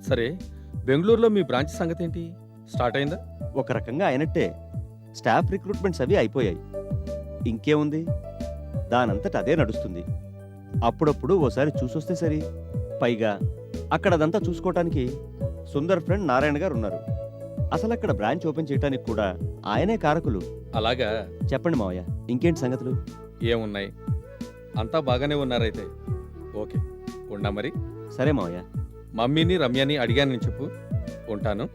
అది సరే, బెంగళూరులో మీ బ్రాంచ్ సంగతి ఏంటి? స్టార్ట్ అయిందా? ఒక రకంగా అయినట్టే. స్టాఫ్ రిక్రూట్మెంట్స్ అవి అయిపోయాయి. ఇంకేముంది, దానంతట అదే నడుస్తుంది. అప్పుడప్పుడు ఓసారి చూసొస్తే సరి. పైగా అక్కడదంతా చూసుకోవటానికి సుందర్ ఫ్రెండ్ నారాయణ గారు ఉన్నారు. అసలు అక్కడ బ్రాంచ్ ఓపెన్ చేయడానికి కూడా ఆయనే కారకులు. అలాగా? చెప్పండి మావయ్య, ఇంకేంటి సంగతులు? ఏమున్నాయి, అంతా బాగానే ఉన్నారైతే. ఓకే, ఉన్నా మరి. సరే మావయ్య. మమ్మీని రమ్యని అడిగానని చెప్పు. ఉంటాను.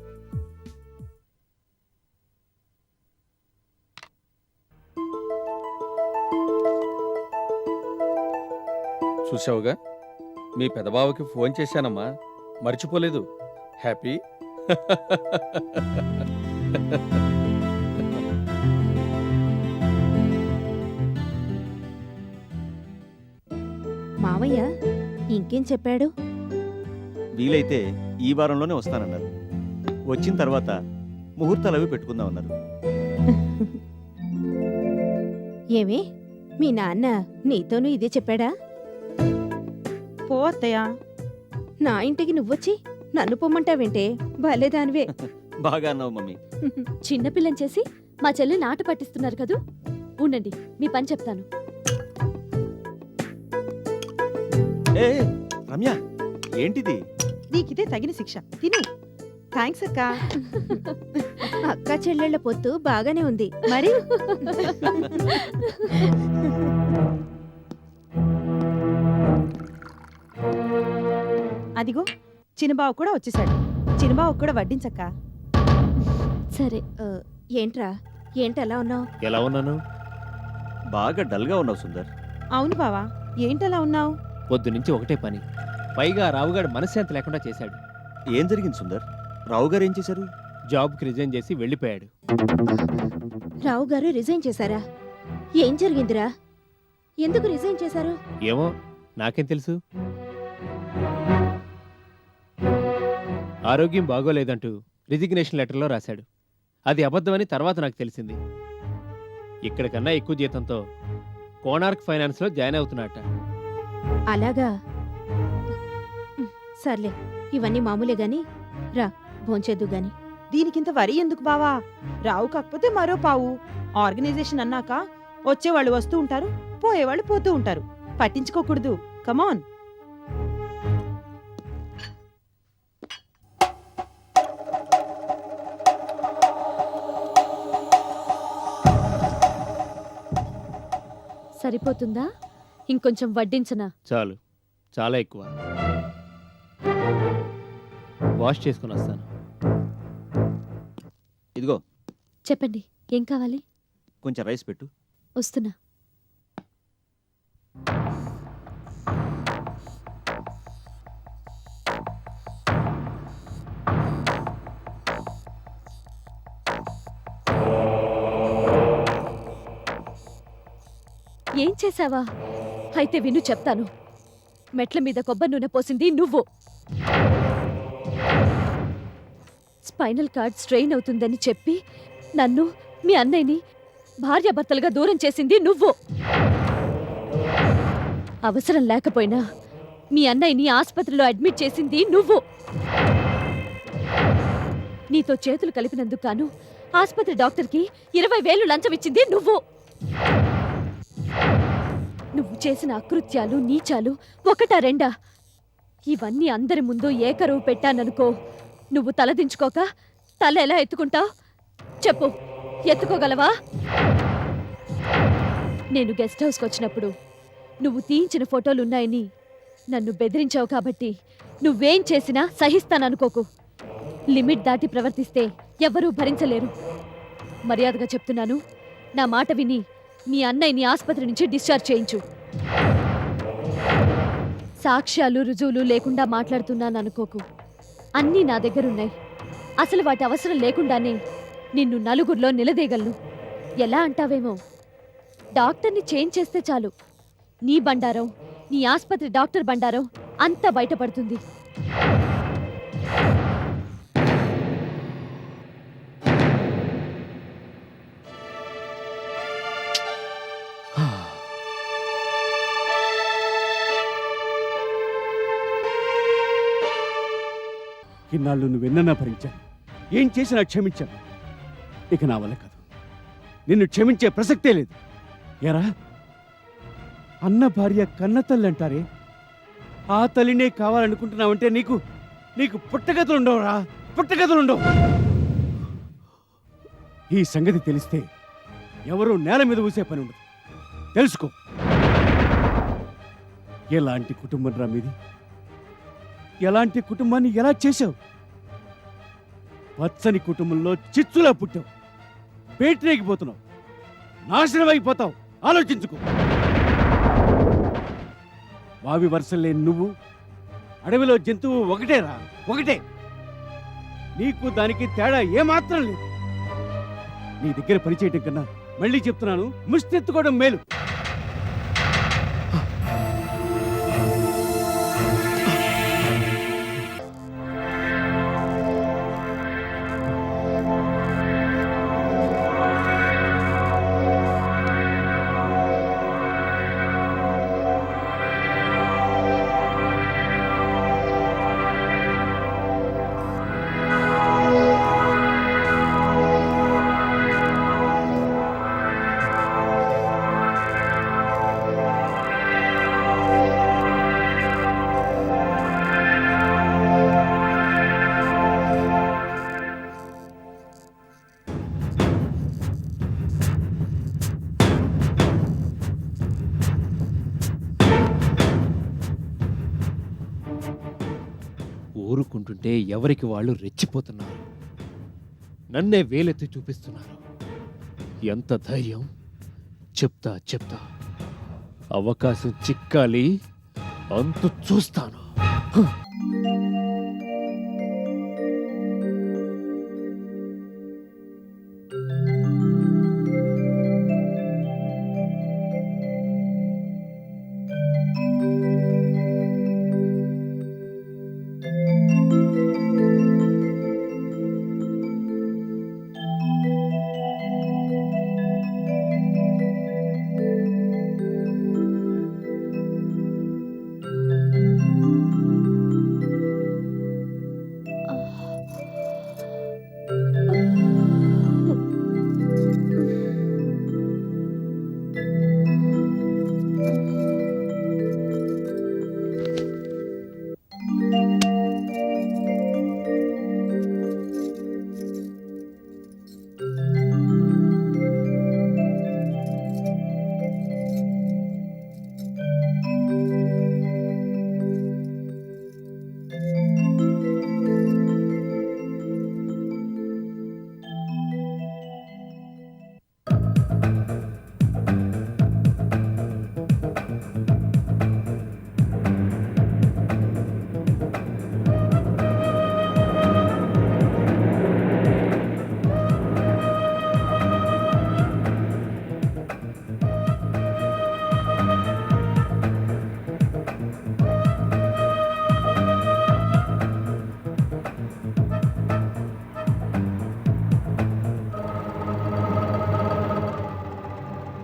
చూసావుగా, మీ పెదబావకి ఫోన్ చేశానమ్మా, మర్చిపోలేదు. హ్యాపీ. మావయ్య ఇంకేం చెప్పాడు? వీలైతే ఈ వారంలోనే వస్తానన్నారు. వచ్చిన తర్వాత ముహూర్తాలు అవి పెట్టుకుందామన్నారు. ఏమే, మీ నాన్న నీతోనూ ఇదే చెప్పాడా? పో అత్తయ్య. నా ఇంటికి నువ్వొచ్చి నన్ను పొమ్మంటావేంటే? భలేదానివే. బాగా అన్నావు మమ్మీ. చిన్నపిల్లని చేసి మా చెల్లిని ఆట పట్టిస్తున్నారు కదూ. ఉండండి, మీ పని చెప్తాను. ఏ రమ్య, ఏంటిది? నీకిదే తగిన శిక్ష. తిను. థ్యాంక్స్ అక్క. అక్క చెల్లెళ్ల పొత్తు బాగానే ఉంది మరి అదిగో చిన్నబావ కూడా వచ్చేసాడు. చిన్నబావ కూడా వడ్డించక్క. సరే. ఏంట్రా, ఏంటలా ఉన్నావు? ఎలా ఉన్నాను? బాగా డల్గా ఉన్నావు సుందర్. అవును బావా, ఏంటలా ఉన్నావు? పొద్దునుంచి ఒకటే పని. పైగా రావుగాడు మనశ్శాంతి లేకుండా చేశాడు. ఏం జరిగింది సుందర్? రావు గారు ఏం చేశారు? జాబ్కి రిజైన్ చేసి వెళ్ళిపోయాడు. రావు గారు రిజైన్ చేశారా? ఏం జరిగిందిరా? ఎందుకు రిజైన్ చేశారు? ఏమో, నాకేం తెలుసు. ఆరోగ్యం బాగోలేదంటూ రిజిగ్నేషన్ లెటర్లో రాశాడు. అది అబద్ధమని తర్వాత నాకు తెలిసింది. ఇక్కడికన్నా ఎక్కువ జీతంతో కోనార్క్ ఫైనాన్స్లో జాయిన్ అవుతున్నట్ట. అలాగా? సర్లే, ఇవన్నీ మామూలే గాని రా భోంచేద్దు గాని. దీనికింత వరి ఎందుకు బావా? రావు కాకపోతే మరో పావు. ఆర్గనైజేషన్ అన్నాక వచ్చేవాళ్ళు వస్తూ ఉంటారు, పోయేవాళ్ళు పోతూ ఉంటారు. పట్టించుకోకూడదు. కమాన్. సరిపోతుందా? ఇంకొంచెం వడ్డించనా? చాలు, చాలా ఎక్కువ. వాష్ చేసుకుని వస్తాను. ఇదిగో చెప్పండి, ఏం కావాలి? కొంచెం రైస్ పెట్టు. వస్తున్నా. ఏం చేసావా? అయితే విను, చెప్తాను. మెట్ల మీద కొబ్బరి నూనె పోసింది నువ్వు. స్పైనల్ కార్డ్ స్ట్రెయిన్ అవుతుందని చెప్పి నన్ను, మీ అన్నయ్యని భార్యాభర్తలుగా దూరం చేసింది నువ్వు. అవసరం లేకపోయినా మీ అన్నయ్యని ఆసుపత్రిలో అడ్మిట్ చేసింది నువ్వు. నీతో చేతులు కలిపినందుకు గాను ఆసుపత్రి డాక్టర్కి 20,000 లంచం ఇచ్చింది నువ్వు. నువ్వు చేసిన అకృత్యాలు, నీచాలు ఒకటా రెండా? ఇవన్నీ అందరి ముందు ఏకరువు పెట్టాననుకో, నువ్వు తలదించుకోక తల ఎలా ఎత్తుకుంటావు చెప్పు? ఎత్తుకోగలవా? నేను గెస్ట్ హౌస్కి వచ్చినప్పుడు నువ్వు తీయించిన ఫోటోలున్నాయని నన్ను బెదిరించావు కాబట్టి నువ్వేం చేసినా సహిస్తాననుకోకు. లిమిట్ దాటి ప్రవర్తిస్తే ఎవ్వరూ భరించలేరు. మర్యాదగా చెప్తున్నాను, నా మాట విని మీ అన్నయ్యని ఆసుపత్రి నుంచి డిశ్చార్జ్ చేయించు. సాక్ష్యాలు, రుజువులు లేకుండా మాట్లాడుతున్నాననుకోకు. అన్నీ నా దగ్గరున్నాయి. అసలు వాటి అవసరం లేకుండానే నిన్ను నలుగురిలో నిలదీయగలను. ఎలా అంటావేమో, డాక్టర్ని చేంజ్ చేస్తే చాలు, నీ బండారం, నీ ఆసుపత్రి డాక్టర్ బండారం అంతా బయటపడుతుంది. ఇన్నాళ్ళు నువ్వెన్నన్నా భరించాను, ఏం చేసినా క్షమించాను. ఇక నా వల్ల కాదు, నిన్ను క్షమించే ప్రసక్తే లేదు. ఎరా, అన్న భార్య కన్న తల్లి అంటారే, ఆ తల్లినే కావాలనుకుంటున్నావంటే నీకు నీకు పుట్టగతులుండవురా, పుట్టగతులుండవు. ఈ సంగతి తెలిస్తే ఎవరూ నేల మీద ఊసే పని ఉండదు. తెలుసుకో. ఎలాంటి కుటుంబం రా మీది? ఎలాంటి కుటుంబాన్ని ఎలా చేశావు? పచ్చని కుటుంబంలో చిచ్చులా పుట్టావు, పేటరేగిపోతున్నావు, నాశనం అయిపోతావు. ఆలోచించుకో. వావి వరుసలే నువ్వు, అడవిలో జంతువు ఒకటేరా, ఒకటే. నీకు దానికి తేడా ఏమాత్రం లేదు. నీ దగ్గర పనిచేయటం కన్నా, మళ్ళీ చెప్తున్నాను, ముష్టెత్తుకోవడం మేలు. ఊరుకుంటుంటే ఎవరికి వాళ్ళు రెచ్చిపోతున్నారు, నన్నే వేలెత్తి చూపిస్తున్నారు. ఎంత ధైర్యం! చెప్తా చెప్తా, అవకాశం చిక్కాలి, అంతు చూస్తాను.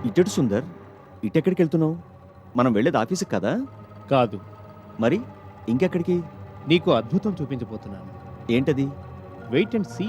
ఇటెడు సుందర్, ఇటెక్కడికి వెళ్తున్నావు? మనం వెళ్ళేది ఆఫీసుకి కదా? కాదు, మరి ఇంకెక్కడికి? నీకు అద్భుతం చూపించబోతున్నాను. ఏంటది? Wait and see.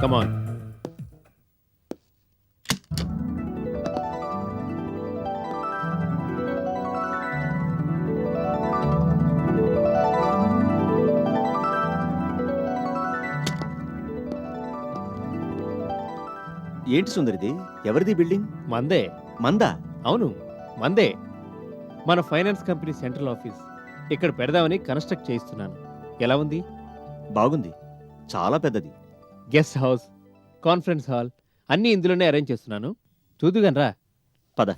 Come on. ఏంటి సుందరిది? ఎవరిది బిల్డింగ్? మందే. మందా? అవును, మందే. మన ఫైనాన్స్ కంపెనీ సెంట్రల్ ఆఫీస్ ఇక్కడ పెడదామని కన్స్ట్రక్ట్ చేయిస్తున్నాను. ఎలా ఉంది? బాగుంది, చాలా పెద్దది. గెస్ట్ హౌస్, కాన్ఫరెన్స్ హాల్ అన్నీ ఇందులోనే అరేంజ్ చేస్తున్నాను. చూదుగాని రా. పద.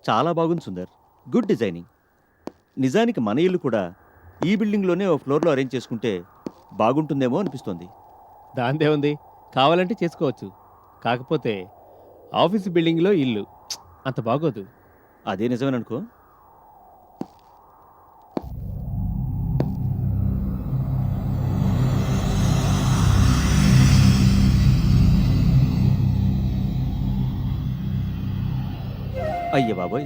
చాలా బాగుంది సుందర్. Good designing. నిజానికి మన ఇల్లు కూడా ఈ బిల్డింగ్లోనే ఓ ఫ్లోర్లో అరేంజ్ చేసుకుంటే బాగుంటుందేమో అనిపిస్తోంది. దాందే ఉంది, కావాలంటే చేసుకోవచ్చు. కాకపోతే ఆఫీస్ బిల్డింగ్లో ఇల్లు అంత బాగోదు. అదే నిజమేననుకో. అయ్య బాబోయ్,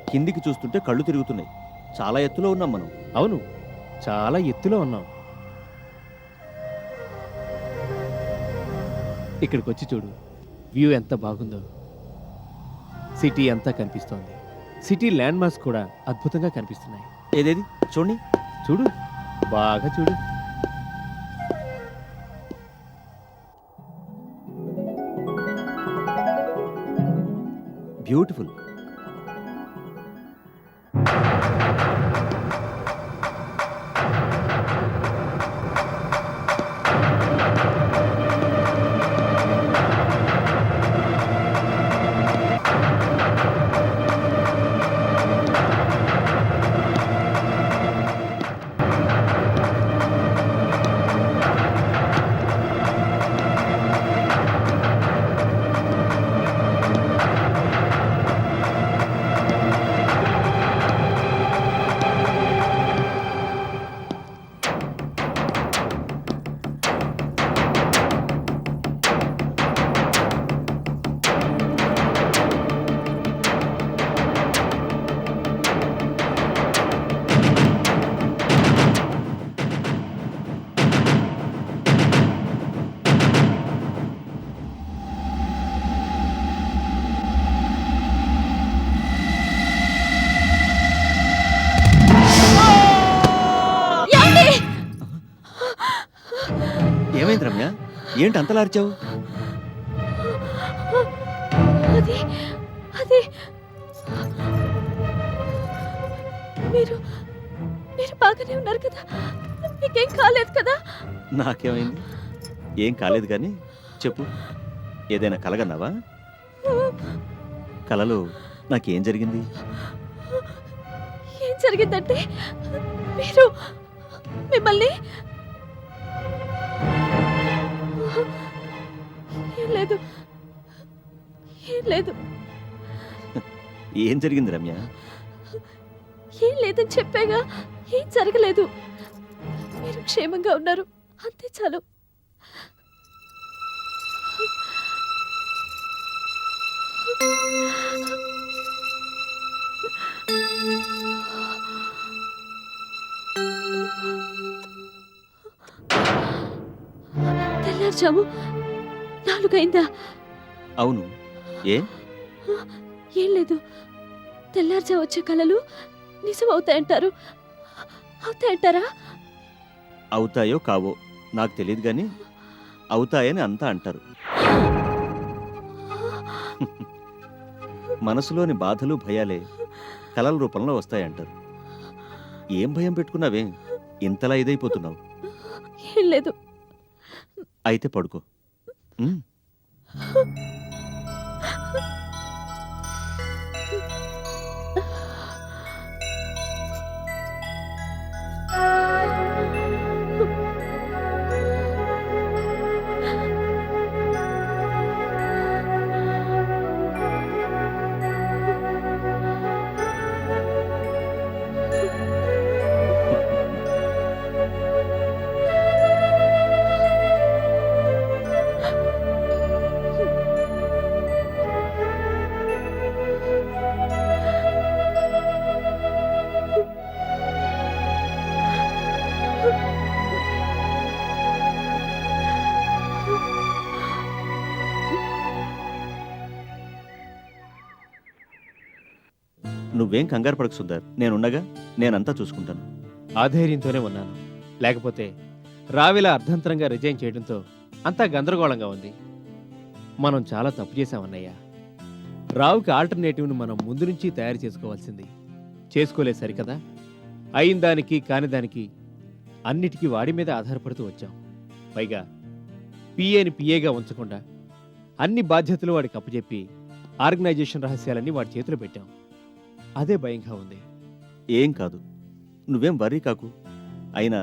కిందికి చూస్తుంటే కళ్ళు తిరుగుతున్నాయి. చాలా ఎత్తులో ఉన్నాం మనం. అవును, చాలా ఎత్తులో ఉన్నాం. ఇక్కడికి వచ్చి చూడు, వ్యూ ఎంత బాగుందో. సిటీ అంతా కనిపిస్తోంది. సిటీ ల్యాండ్ మార్క్స్ కూడా అద్భుతంగా కనిపిస్తున్నాయి. ఏదేది చూడండి. చూడు, బాగా చూడు. బ్యూటిఫుల్. ఏమైంది రమ్య? ఏంటి అంతలా అరిచావు? అది అది మీరు మీరు బాగానే ఉన్నారు కదా? మీకేం కాలేదు కదా? నాకేమైంది? ఏం కాలేదు కానీ చెప్పు, ఏదైనా కలగన్నావా? కలలో నాకేం జరిగింది? ఏం జరిగిందంటే మీరు మిమ్మల్ని ఏం లేదు ఏం లేదు ఏం జరిగింది రమ్య? ఏం లేదని చెప్పాగా. ఏం జరగలేదు. మీరు క్షేమంగా ఉన్నారు, అంతే చాలు. తెల్లారుజాము 4 అయిందా? అవును. ఏ? ఏం లేదు. తెల్లారుజా వచ్చే కలలు నిజం అవుతాయంటారు. అవుతాయంటారా? అవుతాయో కావో నాకు తెలియదు కానీ అవుతాయని అంతా అంటారు. మనసులోని బాధలు భయాలే కలల రూపంలో వస్తాయంటారు. ఏం భయం పెట్టుకున్నావే ఇంతలా ఇదైపోతున్నావు? ఏం లేదు. అయితే పడుకో. ఉమ్. నువ్వేం కంగారు పడకు సుందర్, నేనుండగా నేనంతా చూసుకుంటాను. ఆ ధైర్యంతోనే ఉన్నాను. లేకపోతే రావిలా అర్ధంతరంగా రిజైన్ చేయడంతో అంతా గందరగోళంగా ఉంది. మనం చాలా తప్పు చేశామన్నయ్య. రావుకి ఆల్టర్నేటివ్ను మనం ముందు నుంచి తయారు చేసుకోవాల్సింది. చేసుకోలేదు సరికదా? అయిన దానికి కాని దానికి అన్నిటికీ వాడి మీద ఆధారపడుతూ వచ్చాం. పైగా పిఏని పిఏగా ఉంచకుండా అన్ని బాధ్యతలు వాడికి అప్పచెప్పి ఆర్గనైజేషన్ రహస్యాలన్నీ వాడి చేతిలో పెట్టాం. అదే భయంగా ఉంది. ఏం కాదు, నువ్వేం వర్రీ కాకు. అయినా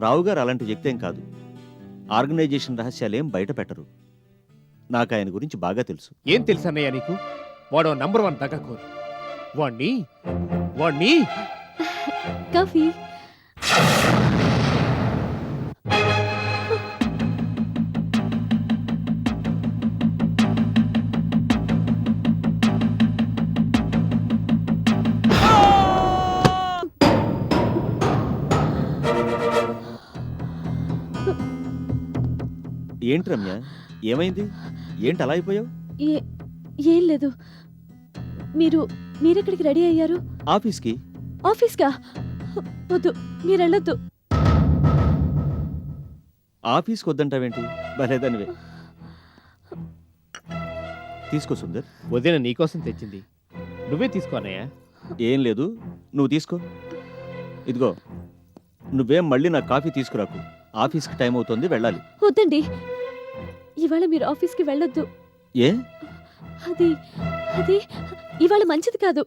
రావుగారు అలాంటి వ్యక్తి ఏం కాదు. ఆర్గనైజేషన్ రహస్యాలేం బయట పెట్టరు. నాకు ఆయన గురించి బాగా తెలుసు. ఏం తెలుసు అన్నయ్య నీకు? వాడు నంబర్ 1 దగాకోరు. వాణ్ణి కాఫీ. ఏంటి రమ్య, ఏమైంది? ఏంటి అలా అయిపోయావు? ఏం లేదు. మీరెక్కడికి రెడీ అయ్యారు? ఆఫీస్కి. ఆఫీస్కా? వద్దు, మీరెళ్ళొద్దు. ఆఫీస్కి వద్దంటావేంటి? భలేదానివే. తీసుకో సుందర్. వదిన నీకోసం తెచ్చింది, నువ్వే తీసుకో అన్నయ్య. ఏం లేదు, నువ్వు తీసుకో. ఇదిగో, నువ్వేం మళ్ళీ నా కాఫీ తీసుకురాకు. ఆఫీస్కి టైం అవుతుంది, వెళ్ళాలి. వద్దండి, ఇవాళ మీరు ఆఫీస్కి వెళ్ళొద్దు. ఏ? అది అది ఇవాళ మంచిది కాదు.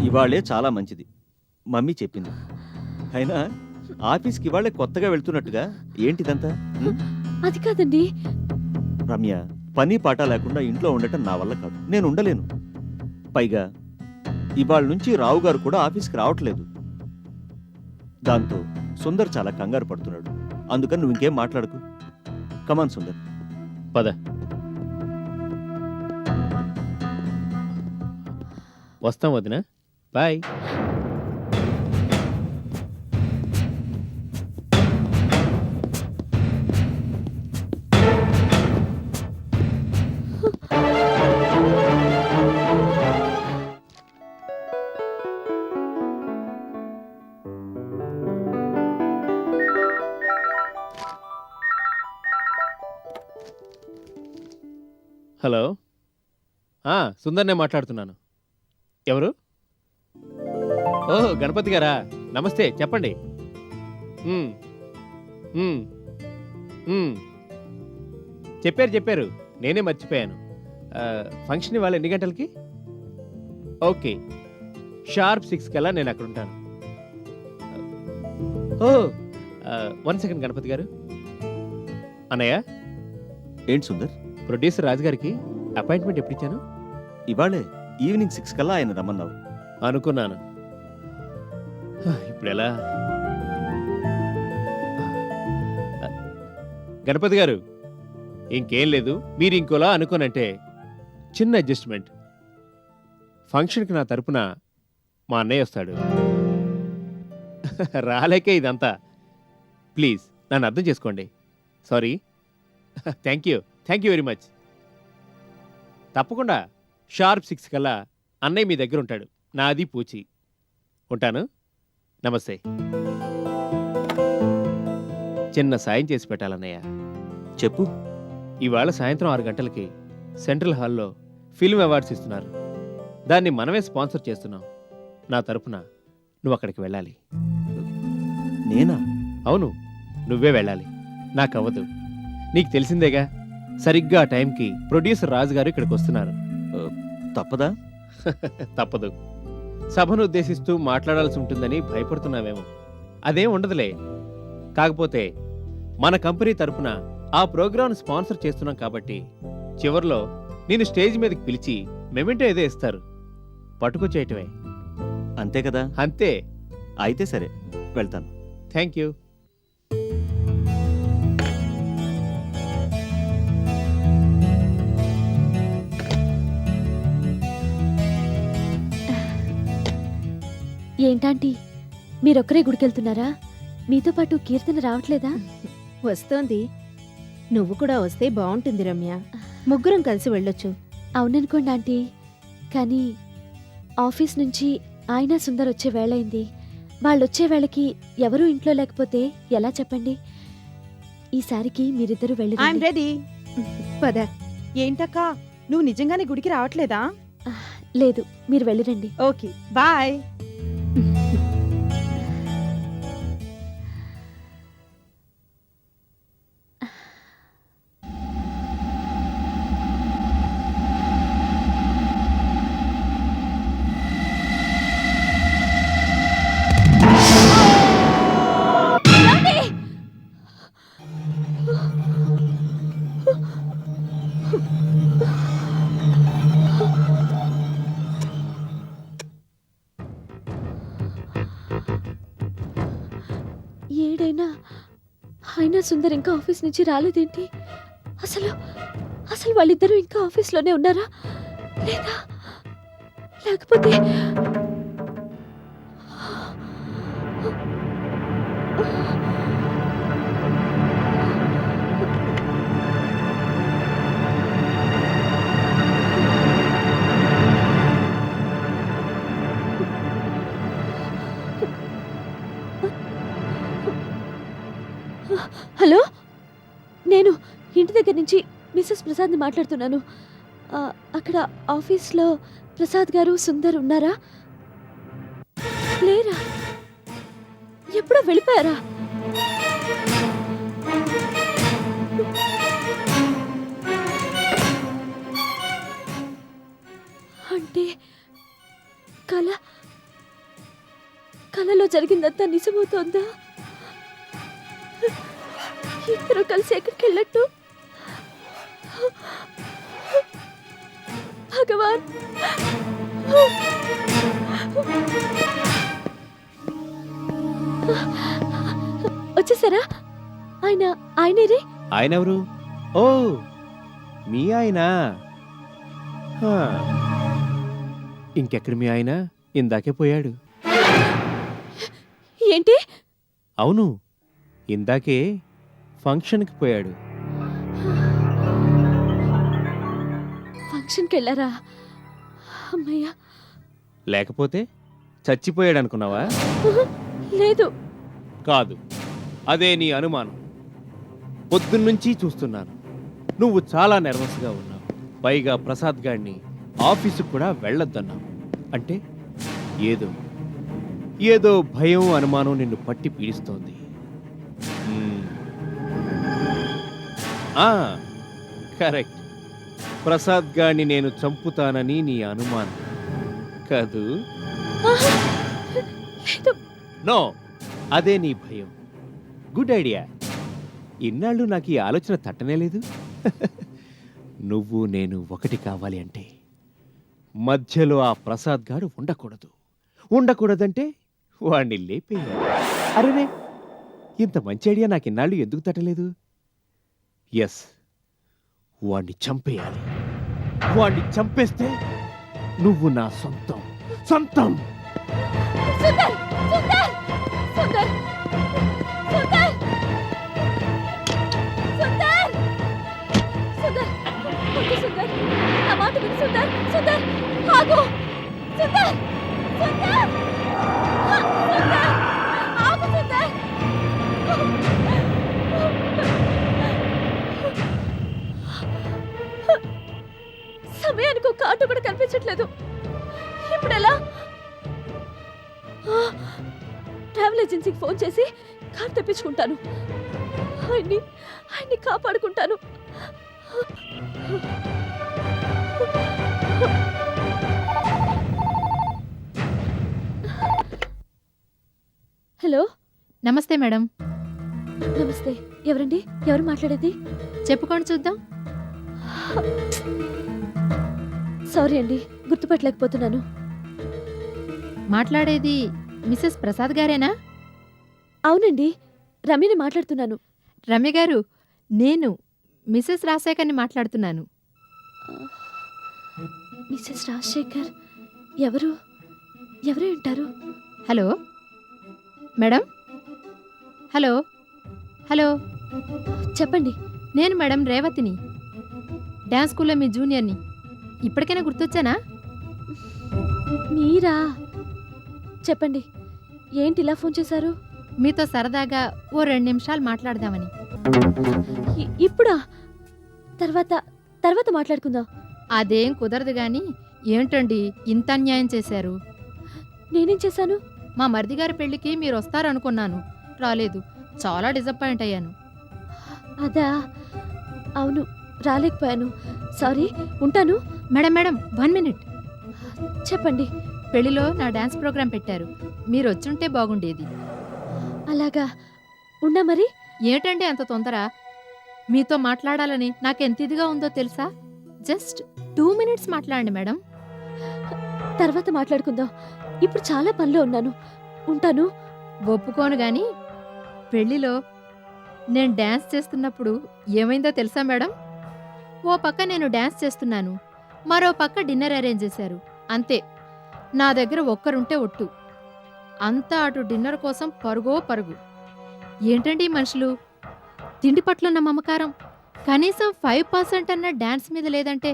ఇవాళే చాలా మంచిది, మమ్మీ చెప్పింది. అయినా ఆఫీస్కి ఇవాళే కొత్తగా వెళ్తున్నట్టుగా ఏంటిదంతా? అది కాదండి. రమ్య, పని పాట లేకుండా ఇంట్లో ఉండటం నా వల్ల కాదు. నేను ఉండలేను. పైగా ఇవాళ నుంచి రావు గారు కూడా ఆఫీస్కి రావట్లేదు. దాంతో సుందర్ చాలా కంగారు పడుతున్నాడు. అందుకని నువ్వు ఇంకేం మాట్లాడకు. కమాన్ సుందర్. పద. వస్తాం వదిన, బాయ్. హలో, సుందర్నే మాట్లాడుతున్నాను. ఎవరు? ఓహో, గణపతి గారా? నమస్తే, చెప్పండి. చెప్పారు, నేనే మర్చిపోయాను. ఫంక్షన్ ఇవాళ ఎన్ని గంటలకి? ఓకే, షార్ప్ 6 కల్లా నేను అక్కడ ఉంటాను. ఓ 1 సెకండ్ గణపతి గారు. అన్నయ్య. ఏంటి సుందర్? ప్రొడ్యూసర్ రాజుగారికి అపాయింట్మెంట్ ఎప్పుడు ఇచ్చాను? ఇవాళే ఈవినింగ్ 6 కల్లా ఆయన రమ్మన్నావు. అనుకున్నాను. ఇప్పుడు ఎలా? గణపతి గారు, ఇంకేం లేదు, మీరు ఇంకోలా అనుకోనంటే చిన్న అడ్జస్ట్మెంట్. ఫంక్షన్కి నా తరపున మా అన్నయ్య వస్తాడు. రాలేకే ఇదంతా. ప్లీజ్ నన్ను అర్థం చేసుకోండి. Sorry. Thank you very much. తప్పకుండా షార్ప్ 6 కల్లా అన్నయ్య మీ దగ్గర ఉంటాడు. నాది పూచి. ఉంటాను. నమస్తే. చిన్న సాయం చేసి పెట్టాలన్నయ్య. చెప్పు. ఇవాళ సాయంత్రం 6 గంటలకి సెంట్రల్ హాల్లో ఫిల్మ్ అవార్డ్స్ ఇస్తున్నారు. దాన్ని మనమే స్పాన్సర్ చేస్తున్నాం. నా తరపున నువ్వు అక్కడికి వెళ్ళాలి. నేనా? అవును, నువ్వే వెళ్ళాలి. నాకవ్వదు. నీకు తెలిసిందేగా, సరిగ్గా ఆ టైంకి ప్రొడ్యూసర్ రాజు గారు ఇక్కడికి వస్తున్నారు. తప్పదా? తప్పదు. సభను ఉద్దేశిస్తూ మాట్లాడాల్సి ఉంటుందని భయపడుతున్నావేమో. అదేం ఉండదులే. కాకపోతే మన కంపెనీ తరపున ఆ ప్రోగ్రాం స్పాన్సర్ చేస్తున్నాం కాబట్టి చివర్లో నేను స్టేజ్ మీదకి పిలిచి మెమెంటో ఏదో ఇస్తారు. పట్టుకొచ్చేయటమే. అంతే కదా? అంతే. అయితే సరే, వెళ్తాను. Thank you. ఏంటాంటీ, మీరొక్కరే గుడికెళ్తున్నారా? మీతో పాటు కీర్తన రావట్లేదా? వస్తోంది. నువ్వు కూడా వస్తే బాగుంటుంది రమ్య. ముగ్గురం కలిసి వెళ్ళొచ్చు. అవుననుకోండి ఆంటీ, కానీ ఆఫీస్ నుంచి ఆయన సుందర్ వచ్చే వేళయింది. వాళ్ళొచ్చే వేళకి ఎవరూ ఇంట్లో లేకపోతే ఎలా చెప్పండి? ఈసారికి మీరిద్దరూ ఐఎమ్ వెళ్ళి. రెడీ. పద. ఏంటక్కా, నువ్వు నిజంగానే గుడికి రావట్లేదా? లేదు, మీరు వెళ్ళిరండి. Okay, bye. ఏడైనా ఆయన సుందర్ ఇంకా ఆఫీస్ నుంచి రాలేదేంటి? అసలు అసలు వాళ్ళిద్దరూ ఇంకా ఆఫీస్లోనే ఉన్నారా లేదా? లేకపోతే హలో, నేను ఇంటి దగ్గర నుంచి మిస్సెస్ ప్రసాద్ని మాట్లాడుతున్నాను. అక్కడ ఆఫీస్లో ప్రసాద్ గారు సుందర్ ఉన్నారా? లేరా? ఎప్పుడో వెళ్ళిపోయారా? అంటే కలలో జరిగిందంతా నిజమవుతోందా? ఇద్దరు కలిసి ఎక్కడికి వెళ్ళట్టు? భగవాన్, వచ్చేసారా? ఆయనేరే? ఆయన ఎవరు? ఓ, మీ ఆయన. ఇంకెక్కడ మీ ఆయన? ఇందాకే పోయాడు. ఏంటి? అవును, ఇందాకే ఫంక్షన్కి పోయాడు. ఫంక్షన్కి వెళ్ళారా? అమ్మయ్యా. లేకపోతే చచ్చిపోయాడు అనుకున్నావా? లేదు. కాదు, అదే నీ అనుమానం. పొద్దున్నుంచి చూస్తున్నాను. నువ్వు చాలా నెర్వస్గా ఉన్నావు. పైగా ప్రసాద్ గాడిని ఆఫీసుకు కూడా వెళ్ళొద్దన్నావు. అంటే ఏదో భయం, అనుమానం నిన్ను పట్టి పీడిస్తోంది. కరెక్ట్. ప్రసాద్ గాడిని నేను చంపుతానని నీ అనుమానం కాదు? నో, అదే నీ భయం. Good idea. ఇన్నాళ్ళు నాకు ఈ ఆలోచన తట్టనే లేదు. నువ్వు నేను ఒకటి కావాలి అంటే మధ్యలో ఆ ప్రసాద్ గాడు ఉండకూడదంటే వాణ్ణి లేపేయాలి. అరేరే, ఇంత మంచి ఐడియా నాకు ఇన్నాళ్ళు ఎందుకు తట్టలేదు? ఎస్, వాణ్ణి చంపేయాలి. వాణ్ణి చంపేస్తే నువ్వు నా సొంతం. సుందర్! సుందర్! సుందర్! సుందర్! సుందర్! సుందర్! వద్దు సుందర్, నా మాట విను సుందర్. సుందర్, ఆగు! సుందర్! సుందర్! సుందర్! ఆగు సుందర్! సమయానికి ఒక ఆటో కూడా కనిపించట్లేదు. ఇప్పుడు ఎలా? ట్రావెల్ ఏజెన్సీకి ఫోన్ చేసి కార్ తెప్పించుకుంటాను. ఆయన్ని కాపాడుకుంటాను. హలో. నమస్తే మేడం. నమస్తే. ఎవరండి? ఎవరు మాట్లాడేది? చెప్పుకోండి చూద్దాం. సారీ అండి, గుర్తుపట్టలేకపోతున్నాను. మాట్లాడేది మిసెస్ ప్రసాద్ గారేనా? అవునండి, రమ్యని మాట్లాడుతున్నాను. రమ్య గారు, నేను మిసెస్ రాజశేఖర్ని మాట్లాడుతున్నాను. మిసెస్ రాజశేఖర్ ఎవరు ఎవరు ఉంటారు? Hello madam. Hello hello. చెప్పండి. నేను మేడం రేవతిని, డ్యాన్స్ స్కూల్లో మీ జూనియర్ని. ఇప్పటికైనా గుర్తొచ్చానా? మీరా? చెప్పండి, ఏంటి ఇలా ఫోన్ చేశారు? మీతో సరదాగా ఓ 2 నిమిషాలు మాట్లాడదామని. ఇప్పుడా? తర్వాత మాట్లాడుకుందాం. అదేం కుదరదు గాని ఏంటండి ఇంత అన్యాయం చేశారు? నేనేం చేశాను? మా మరిదిగారి పెళ్లికి మీరు వస్తారనుకున్నాను, రాలేదు. చాలా డిసప్పాయింట్ అయ్యాను. అదా? అవును, రాలేకపోయాను. సారీ, ఉంటాను. Madam madam 1 minute. చెప్పండి. పెళ్లిలో నా డాన్స్ ప్రోగ్రాం పెట్టారు, మీరు వచ్చుంటే బాగుండేది. అలాగా? ఉన్నా మరి? ఏంటండి అంత తొందర? మీతో మాట్లాడాలని నాకెంత ఇదిగా ఉందో తెలుసా? జస్ట్ 2 మినిట్స్ మాట్లాడండి మేడం. తర్వాత మాట్లాడుకుందాం. ఇప్పుడు చాలా పనిలో ఉన్నాను. ఉంటాను. ఒప్పుకోను గాని పెళ్లిలో నేను డాన్స్ చేస్తున్నప్పుడు ఏమైందో తెలుసా మేడం? ఓ పక్క నేను డాన్స్ చేస్తున్నాను, మరో పక్క డిన్నర్ అరేంజ్ చేశారు. అంతే, నా దగ్గర ఒక్కరుంటే ఒట్టు. అంతా అటు డిన్నర్ కోసం పరుగో పరుగు. ఏంటండి ఈ మనుషులు? తిండి పట్లున్న మమకారం కనీసం 5% అన్న డాన్స్ మీద లేదంటే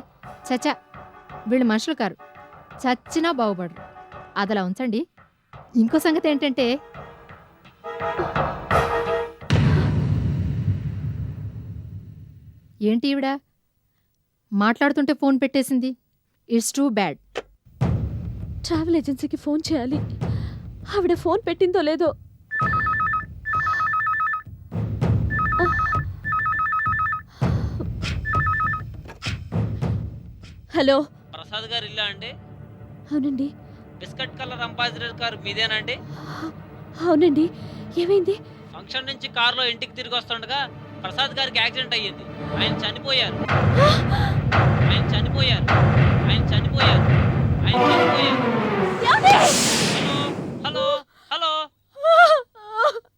చచా, వీళ్ళు మనుషులు కారు. చచ్చినా బాగుపడరు. అదలా ఉంచండి. ఇంకో సంగతి ఏంటంటే, ఏంటి ఈవిడ మాట్లాడుతుంటే ఫోన్ పెట్టేసింది? It's too bad. ట్రావెల్ ఏజెన్సీకి ఫోన్ చేయాలి. ఆవిడ ఫోన్ పెట్టిందో లేదో. హలో. ప్రసాద్ గారు ఇల్లా అండి? అవునండి. బిస్కెట్ కలర్ అంబాసిడర్ కారు మీదేనండి? అవునండి. ఏమైంది? ఫంక్షన్ నుంచి కారులో ఇంటికి తిరిగి వస్తుండగా ప్రసాద్ గారికి యాక్సిడెంట్ అయ్యింది. ఆయన చనిపోయారు. ఆయన చనిపోయారు. ఆయన చనిపోయారు. ఆయన చనిపోయారు. Hello hello hello.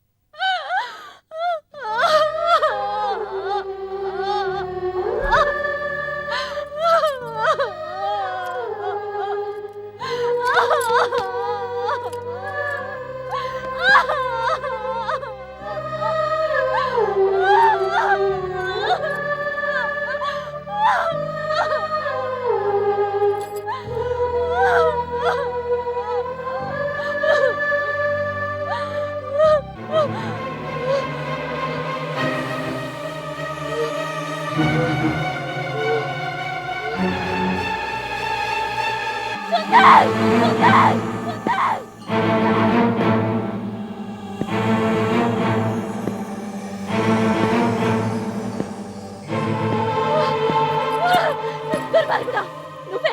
దుర్మార్గుడా! నువ్వే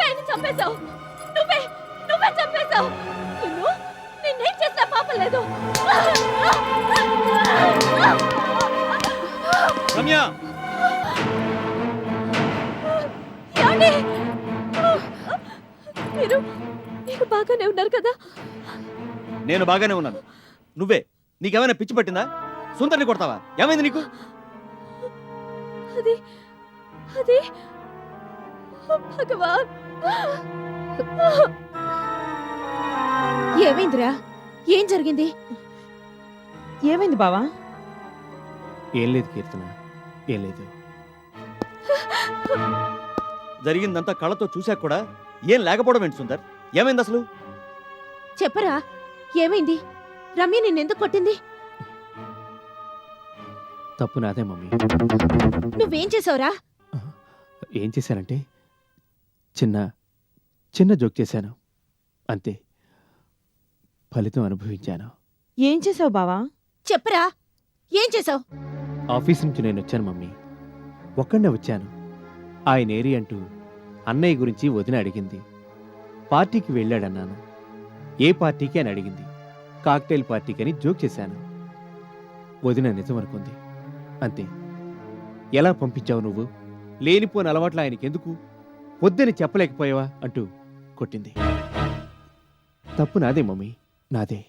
ఆయన్ని చంపేశావు. నువ్వే చంపేశావు. నిన్నేం చేసినా పాపం లేదు. రమ్య, ఏమండి? మీరు బాగానే ఉన్నారు కదా? నేను బాగానే ఉన్నాను. నీకేమైనా పిచ్చి పట్టిందా? సుందరిని కొడతావా? ఏమైంది నీకు? అది భగవాన్. ఏమైందిరా? ఏం జరిగింది? ఏమైంది బావా? ఏం లేదు కీర్తన, ఏం లేదు. జరిగిందంతా కళ్ళతో చూశాక కూడా ఏం లేకపోవడం ఏంటి సుందర్? ఏమైంది అసలు? చెప్పరా, ఏమైంది? రమ్య నిన్నెందుకు కొట్టింది? తప్పు నాదే మమ్మీ. నువ్వేం చేసావురా? ఏం చేశానంటే చిన్న జోక్ చేశాను అంతే. ఫలితం అనుభవించాను. ఏం చేసావు బావా? చెప్పరా ఏం చేసావు? ఆఫీస్ నుంచి నేను వచ్చాను మమ్మీ. ఒక్కడే వచ్చాను. ఆయన ఏరి అంటూ అన్నయ్య గురించి వదిన అడిగింది. పార్టీకి వెళ్ళాడన్నాను. ఏ పార్టీకి అని అడిగింది. కాక్టైల్ పార్టీకి అని జోక్ చేశాను. వదిన నిజం అనుకుంది. అంతే. ఎలా పంపించావు నువ్వు? లేనిపోని అలవాట్లు ఆయనకెందుకు? వద్దని చెప్పలేకపోయావా అంటూ కొట్టింది. తప్పు నాదే మమ్మీ, నాదే.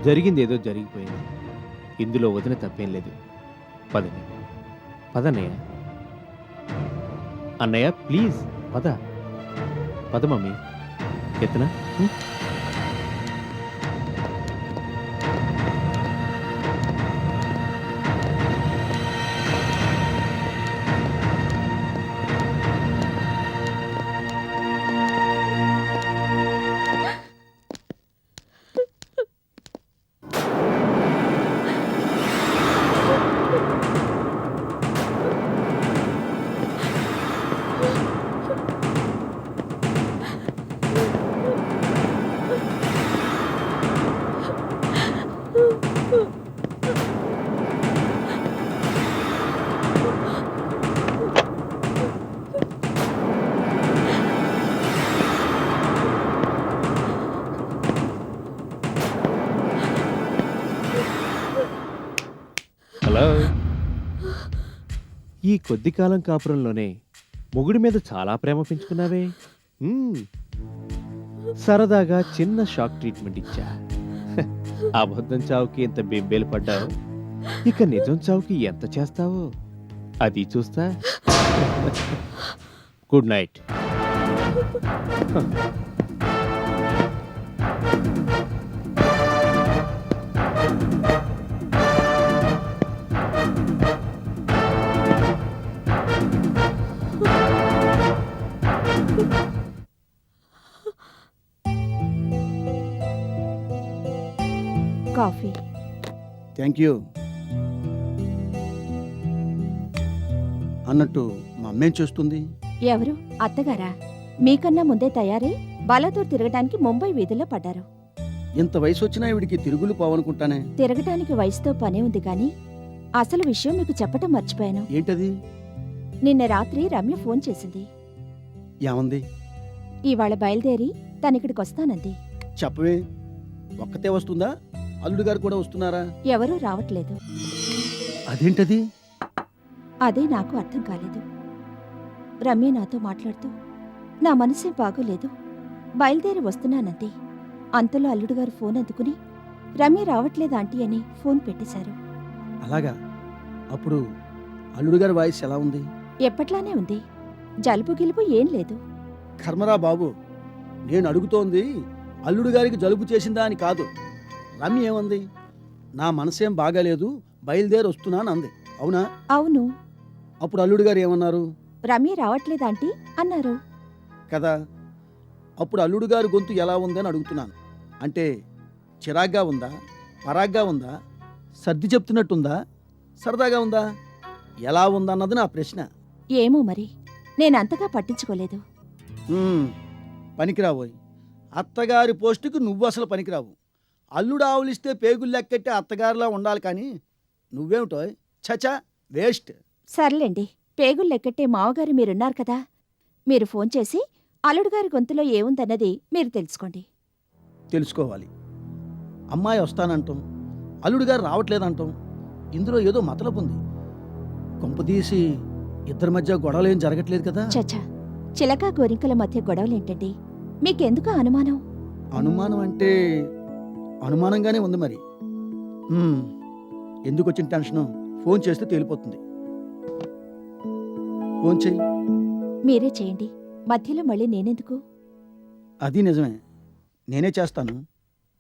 జరిగిందేదో జరిగిపోయింది. ఇందులో వదిన తప్పేం లేదు. పదన్నయ్య. అన్నయ్య ప్లీజ్ పద మమ్మీ. ఎత్తనా? హలో. ఈ కొద్ది కాలం కాపురంలోనే మొగుడి మీద చాలా ప్రేమ పెంచుకున్నావే. సరదాగా చిన్న షాక్ ట్రీట్మెంట్ ఇచ్చా. అబద్ధం చావుకి ఎంత బెంబేలు పడ్డావు, ఇక నిజం చావుకి ఎంత చేస్తావో అది చూస్తా. Good night. Coffee. Thank you. అన్నట్టు మా అమ్మేం చేస్తుంది? ఎవరు? అత్తగారా? మీకన్నా ముందే తయారై బాలాతో తిరగటానికి ముంబై వీధుల్లో పడ్డారు. ఇంత వయసు వచ్చినా ఇవిడికి తిరుగులు పోవనుకుంటానే. తిరగటానికి వయసుతో పనే ఉంది కానీ అసలు విషయం మీకు చెప్పటం మర్చిపోయాను. ఏంటది? నిన్న రాత్రి రమ్య ఫోన్ చేసింది. ఏమంది? ఇవాళ బయలుదేరి తనిక్కడికి వస్తానంది. చెప్పవే. ఒక్కతే వస్తుందా? అల్లుడు గారు కూడా వస్తున్నారా? ఎవరూ రావట్లేదు. అదేంటది? అదే నాకు అర్థం కాలేదు. రమ్య నాతో మాట్లాడుతూ నా మనసే బాగోలేదు, బయలుదేరి వస్తున్నానంతే. అంతలో అల్లుడు గారు ఫోన్ అందుకుని రమ్య రావట్లేదు ఆంటీ అని ఫోన్ పెట్టేశారు. అలాగా? అప్పుడు అల్లుడు గారి వాయిస్ ఎలా ఉంది? ఎప్పట్లానే ఉంది. జలుబు గిలుబు ఏం లేదు. కర్మరా బాబు, నేను అడుగుతోంది అల్లుడు గారికి జలుబు చేసిందా అని కాదు. రమ్య ఏమంది? నా మనసేం బాగాలేదు, బయలుదేరి వస్తున్నాను అంది. అవునా? అవును. అప్పుడు అల్లుడు గారు ఏమన్నారు? రమ్య రావట్లేదు ఆంటీ అన్నారు కదా. అప్పుడు అల్లుడు గారి గొంతు ఎలా ఉందని అడుగుతున్నాను. అంటే చిరాగ్గా ఉందా, పరాగ్గా ఉందా, సర్ది చెప్తున్నట్టుందా, సరదాగా ఉందా, ఎలా ఉందన్నది నా ప్రశ్న. ఏమో మరి, నేనంతగా పట్టించుకోలేదు. పనికిరాబోయ్. అత్తగారి పోస్టుకు నువ్వు అసలు పనికిరావు. అల్లుడు ఆవులిస్తే పేగులు లెక్కెట్టే అత్తగారిలా ఉండాలి కానీ నువ్వేమిటో చచా వేస్ట్. సర్లేండి, పేగులు లెక్కట్టే మావగారు మీరున్నారు కదా, మీరు ఫోన్ చేసి అల్లుడు గారి గొంతులో ఏముందన్నది మీరు తెలుసుకోండి. తెలుసుకోవాలి. అమ్మాయి వస్తానంటాం, అల్లుడు గారు రావట్లేదంటాం. ఇందులో ఏదో మతలబు ఉంది. కొంపదీసి ఇద్దరి మధ్య గొడవలేం జరగట్లేదు కదా? చచ్చా, చిలకా గోరింకల మధ్య గొడవలేంటండి? మీకెందుకు అనుమానం? అనుమానం అంటే అనుమానంగానే ఉంది మరి. ఎందుకు వచ్చిన టెన్షను? ఫోన్ చేస్తే తేలిపోతుంది. ఫోన్ చెయ్యి. మీరే చేయండి, మధ్యలో మళ్ళీ నేనెందుకు? అది నిజమే, నేనే చేస్తాను.